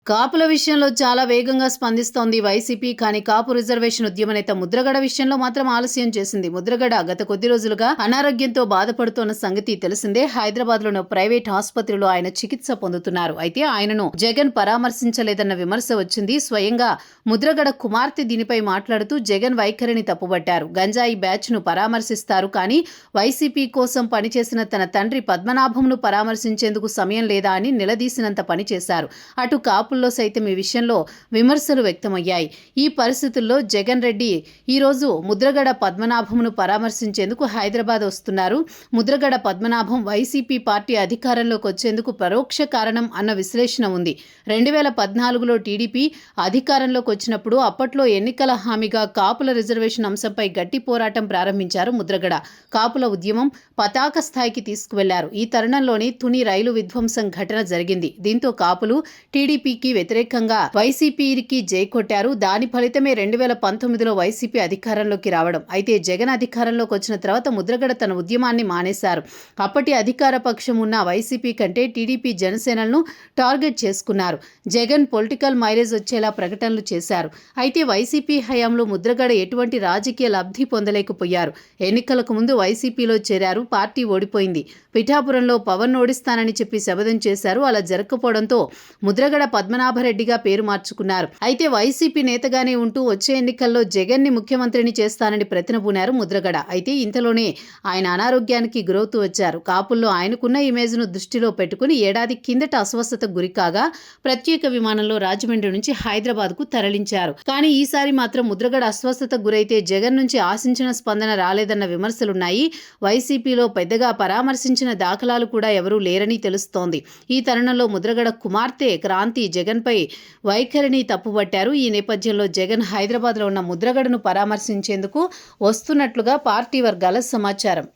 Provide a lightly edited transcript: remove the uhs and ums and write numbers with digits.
కాపుల విషయంలో చాలా వేగంగా స్పందిస్తోంది వైసీపీ. కానీ కాపు రిజర్వేషన్ ఉద్యమ నేత ముద్రగడ విషయంలో మాత్రం ఆలస్యం చేసింది. ముద్రగడ గత కొద్ది రోజులుగా అనారోగ్యంతో బాధపడుతోన్న సంగతి తెలిసిందే. హైదరాబాద్ లోని ప్రైవేట్ ఆసుపత్రిలో ఆయన చికిత్స పొందుతున్నారు. అయితే ఆయనను జగన్ పరామర్శించలేదన్న విమర్శ వచ్చింది. స్వయంగా ముద్రగడ కుమార్తె దీనిపై మాట్లాడుతూ జగన్ వైఖరిని తప్పుబట్టారు. గంజాయి బ్యాచ్ ను పరామర్శిస్తారు కానీ వైసీపీ కోసం పనిచేసిన తన తండ్రి పద్మనాభంను పరామర్శించేందుకు సమయం లేదా అని నిలదీసినంత పనిచేశారు. అటు కాపు సైతం ఈ విషయంలో విమర్శలు వ్యక్తమయ్యాయి. ఈ పరిస్థితుల్లో జగన్ రెడ్డి ఈరోజు ముద్రగడ పద్మనాభంను పరామర్శించేందుకు హైదరాబాద్ వస్తున్నారు. ముద్రగడ పద్మనాభం వైసీపీ పార్టీ అధికారంలోకి వచ్చేందుకు పరోక్ష కారణం అన్న విశ్లేషణ ఉంది. 2014లో టీడీపీ అధికారంలోకి వచ్చినప్పుడు అప్పట్లో ఎన్నికల హామీగా కాపుల రిజర్వేషన్ అంశంపై గట్టి పోరాటం ప్రారంభించారు ముద్రగడ. కాపుల ఉద్యమం పతాక స్థాయికి తీసుకువెళ్లారు. ఈ తరుణంలోనే తుని రైలు విధ్వంసం ఘటన జరిగింది. దీంతో కాపులు టీడీపీకి వ్యతిరేకంగా వైసీపీకి జై కొట్టారు. దాని ఫలితమే 2019లో వైసీపీ అధికారంలోకి రావడం. అయితే జగన్ అధికారంలోకి వచ్చిన తర్వాత ముద్రగడ తన ఉద్యమాన్ని మానేశారు. అప్పటి అధికార పక్షం ఉన్న వైసీపీ కంటే టీడీపీ జనసేనలను టార్గెట్ చేసుకున్నారు. జగన్ పొలిటికల్ మైలేజ్ వచ్చేలా ప్రకటనలు చేశారు. అయితే వైసీపీ హయాంలో ముద్రగడ ఎటువంటి రాజకీయ లబ్ధి పొందలేకపోయారు. ఎన్నికలకు ముందు వైసీపీలో చేరారు. పార్టీ ఓడిపోయింది. పిఠాపురంలో పవన్ ఓడిస్తానని చెప్పి శపథం చేశారు. అలా జరగకపోవడంతో ముద్రగడ పద్మనాభరెడ్డిగా పేరు మార్చుకున్నారు. అయితే వైసీపీ నేతగానే ఉంటూ వచ్చే ఎన్నికల్లో జగన్ ని ముఖ్యమంత్రిని చేస్తానని ప్రతినబూనారు ముద్రగడ. అయితే ఇంతలోనే ఆయన అనారోగ్యానికి గురవుతూ వచ్చారు. కాపుల్లో ఆయనకున్న ఇమేజ్ ను దృష్టిలో పెట్టుకుని ఏడాది కిందట అస్వస్థతకు గురికాగా ప్రత్యేక విమానంలో రాజమండ్రి నుంచి హైదరాబాద్ కు తరలించారు. కానీ ఈసారి మాత్రం ముద్రగడ అస్వస్థతకు గురైతే జగన్ నుంచి ఆశించిన స్పందన రాలేదన్న విమర్శలున్నాయి. వైసీపీలో పెద్దగా పరామర్శించిన దాఖలాలు కూడా ఎవరూ లేరని తెలుస్తోంది. ఈ తరుణంలో ముద్రగడ కుమార్తె క్రాంతి జగన్పై వైఖరిని తప్పుబట్టారు. ఈ నేపథ్యంలో జగన్ హైదరాబాద్లో ఉన్న ముద్రగడను పరామర్శించేందుకు వస్తున్నట్లుగా పార్టీ వర్గాల సమాచారం.